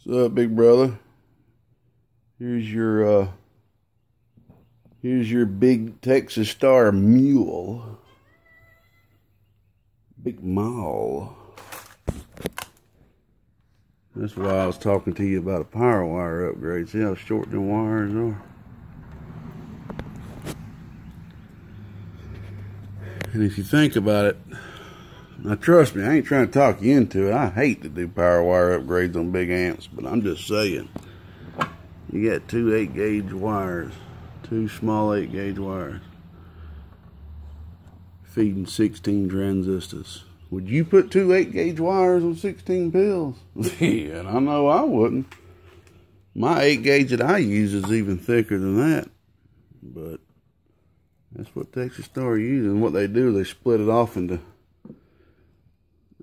What's up, big brother? Here's your big Texas Star mule. Big mall. That's why I was talking to you about a power wire upgrade. See how short the wires are? And if you think about it, now trust me, I ain't trying to talk you into it. I hate to do power wire upgrades on big amps, but I'm just saying. You got two 8-gauge wires, two small 8-gauge wires, feeding 16 transistors. Would you put two 8-gauge wires on 16 pills? Yeah, I know I wouldn't. My 8-gauge that I use is even thicker than that, but that's what Texas Star uses. And what they do, they split it off into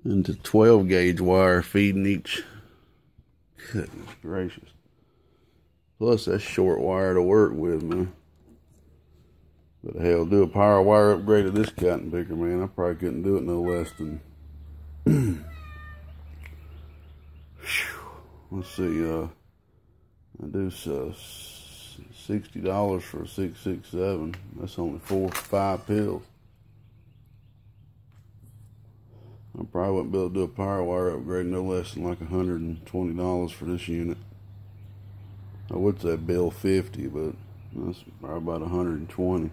12-gauge wire, feeding each. Goodness gracious. Plus, that's short wire to work with, man. But hell, do a power wire upgrade of this cotton picker, man. I probably couldn't do it no less than. Let's see. I do $60 for a 667. That's only 4 or 5 pills. I probably wouldn't be able to do a power wire upgrade no less than like $120 for this unit. I would say bill 50, but that's probably about 120.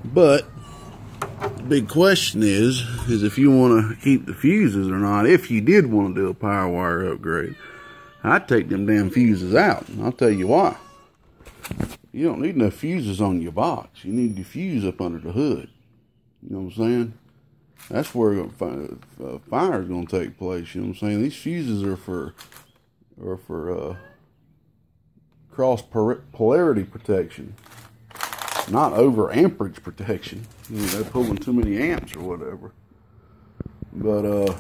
But the big question is if you want to keep the fuses or not. If you did want to do a power wire upgrade, I'd take them damn fuses out. And I'll tell you why. You don't need no fuses on your box. You need the fuse up under the hood. You know what I'm saying? That's where fire is going to take place. You know what I'm saying? These fuses are for cross polarity protection, not over amperage protection. You know, they're pulling too many amps or whatever. But oh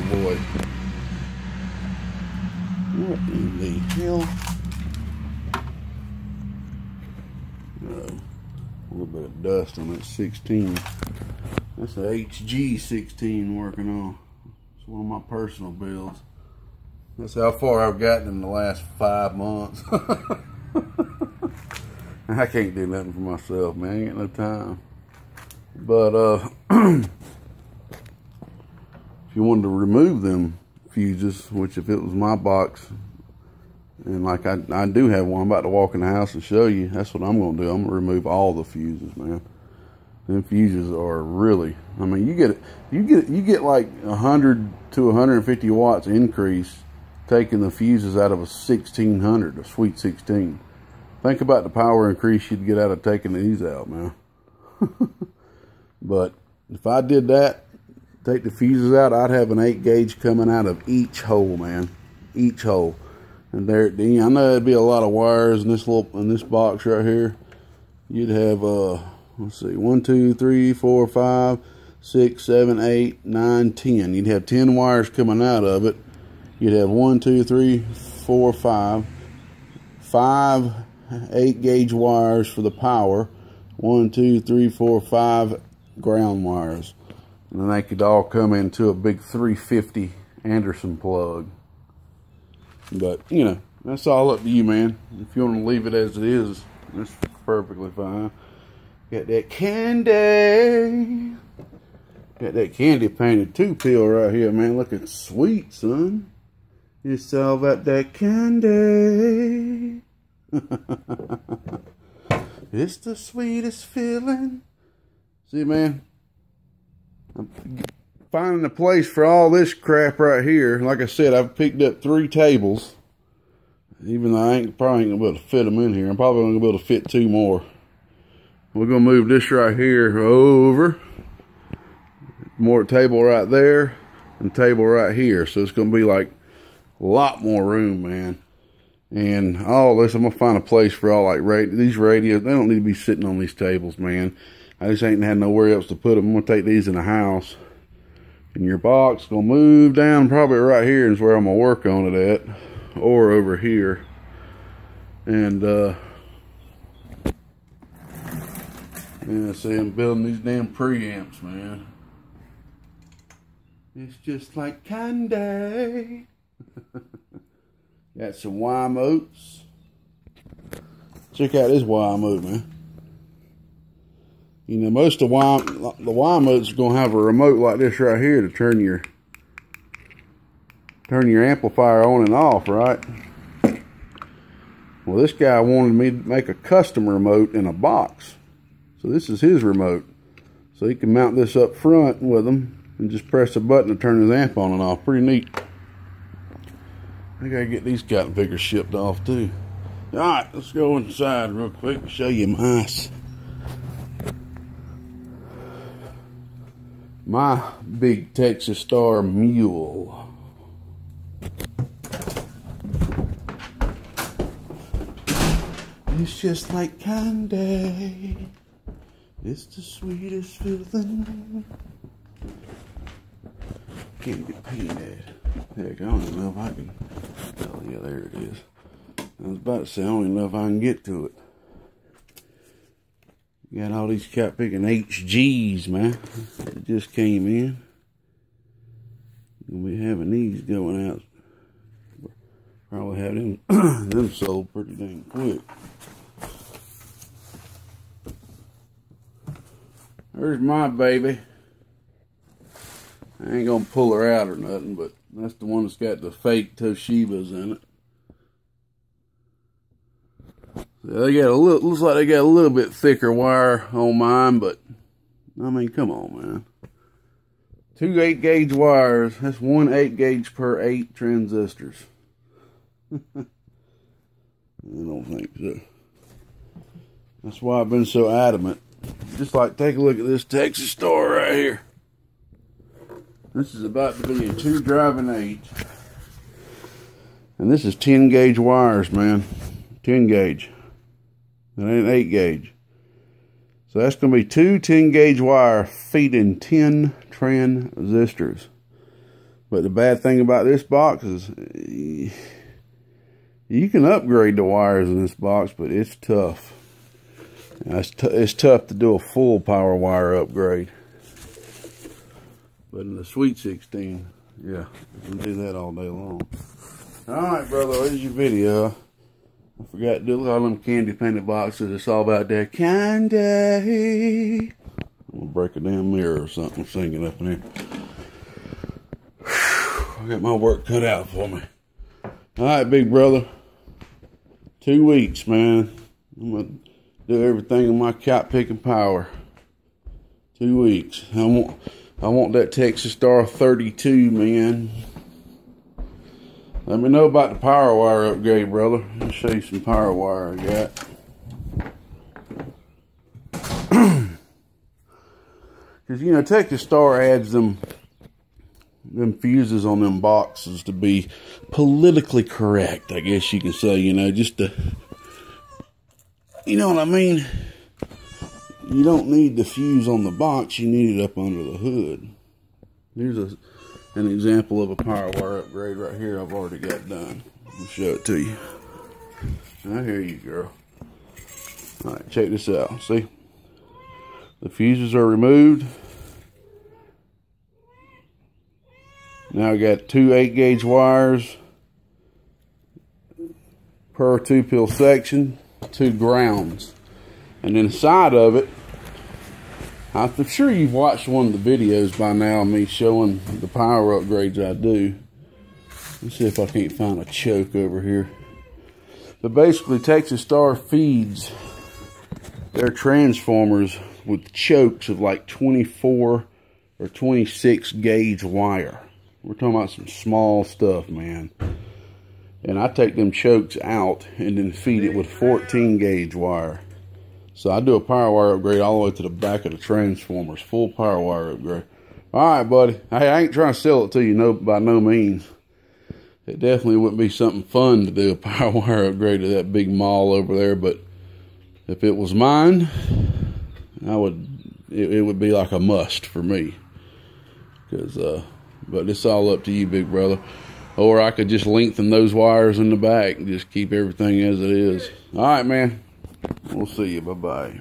boy, what in the hell? A little bit of dust on that 16. That's a HG 16 working on. It's one of my personal builds. That's how far I've gotten in the last 5 months. I can't do nothing for myself, man. I ain't got no time. But if you wanted to remove them fuses, which if it was my box, and like I do have one, I'm about to walk in the house and show you. That's what I'm gonna do. I'm gonna remove all the fuses, man. Them fuses are really, I mean, you get like 100 to 150 watts increase taking the fuses out of a 1600, a Sweet 16. Think about the power increase you'd get out of taking these out, man. But if I did that, take the fuses out, I'd have an 8-gauge coming out of each hole, man. Each hole. And there, I know there'd be a lot of wires in this box right here. You'd have let's see, 1, 2, 3, 4, 5, 6, 7, 8, 9, 10. You'd have 10 wires coming out of it. You'd have 1, 2, 3, 4, 5 8-gauge wires for the power. 1, 2, 3, 4, 5 ground wires. And then they could all come into a big 350 Anderson plug. But, you know, that's all up to you, man. If you want to leave it as it is, that's perfectly fine. Got that candy. Got that candy painted 2-pill right here, man. Looking sweet, son. It's all about that candy. It's the sweetest feeling. See, man, I'm finding a place for all this crap right here. Like I said, I've picked up 3 tables. Even though I probably ain't gonna be able to fit them in here. I'm probably gonna be able to fit 2 more. We're gonna move this right here over. More table right there and table right here. So it's gonna be like a lot more room, man. And all this, I'm gonna find a place for all like these radios. They don't need to be sitting on these tables, man. I just ain't had nowhere else to put them. I'm gonna take these in the house. And your box gonna move down probably right here is where I'm gonna work on it at. Or over here. And yeah, see, I'm building these damn preamps, man. It's just like candy. Got some Y motes. Check out this Y mote, man. You know, most of the Y motes are gonna have a remote like this right here to turn your amplifier on and off, right? Well, this guy wanted me to make a custom remote in a box. So this is his remote. So he can mount this up front with him and just press a button to turn his amp on and off. Pretty neat. I gotta get these cotton pickers shipped off too. Alright, let's go inside real quick and show you my big Texas Star mule. It's just like candy. It's the sweetest feeling. Can't get painted. Heck, I don't even know if I can. Oh, yeah, there it is. I was about to say, I don't even know if I can get to it. Got all these cat picking HGs, man. That just came in. We'll be having these going out. Probably have them sold pretty dang quick. There's my baby. I ain't gonna pull her out or nothing, but that's the one that's got the fake Toshibas in it. They got a little, looks like they got a little bit thicker wire on mine, but I mean, come on, man. 2 8-gauge wires. That's 1 8-gauge per 8 transistors. I don't think so. That's why I've been so adamant. Just like, take a look at this Texas Star right here. This is about to be a 2 driving 8. And this is 10 gauge wires, man. 10 gauge. That ain't 8 gauge. So that's going to be 2 10 gauge wire feeding 10 transistors. But the bad thing about this box is you can upgrade the wires in this box, but it's tough. It's tough to do a full power wire upgrade. But in the Sweet 16, yeah, you can do that all day long. Alright, brother, there's your video. I forgot to do all them candy painted boxes. It's all about that candy. I'm gonna break a damn mirror or something singing up in here. I got my work cut out for me. Alright, big brother. 2 weeks, man. I'm gonna do everything in my cat picking power. 2 weeks. I want that Texas Star 32, man. Let me know about the power wire upgrade, brother. I'll show you some power wire I got. Because, you know, Texas Star adds them fuses on them boxes to be politically correct, I guess you can say, you know, just to, you know what I mean? You don't need the fuse on the box, you need it up under the hood. Here's an example of a power wire upgrade right here I've already got done. I'll show it to you. I hear you, girl. Alright, check this out. See? The fuses are removed. Now I got 2 8-gauge wires per 2-pin section, 2 grounds. And inside of it, I'm sure you've watched one of the videos by now of me showing the power upgrades I do. Let's see if I can't find a choke over here. But basically, Texas Star feeds their transformers with chokes of like 24 or 26 gauge wire. We're talking about some small stuff, man. And I take them chokes out and then feed it with 14 gauge wire. So I do a power wire upgrade all the way to the back of the transformers. Full power wire upgrade. Alright, buddy. Hey, I ain't trying to sell it to you by no means. It definitely wouldn't be something fun to do a power wire upgrade to that big mall over there. But if it was mine, it would be like a must for me. But it's all up to you, big brother. Or I could just lengthen those wires in the back and just keep everything as it is. Alright, man. We'll see you. Bye-bye.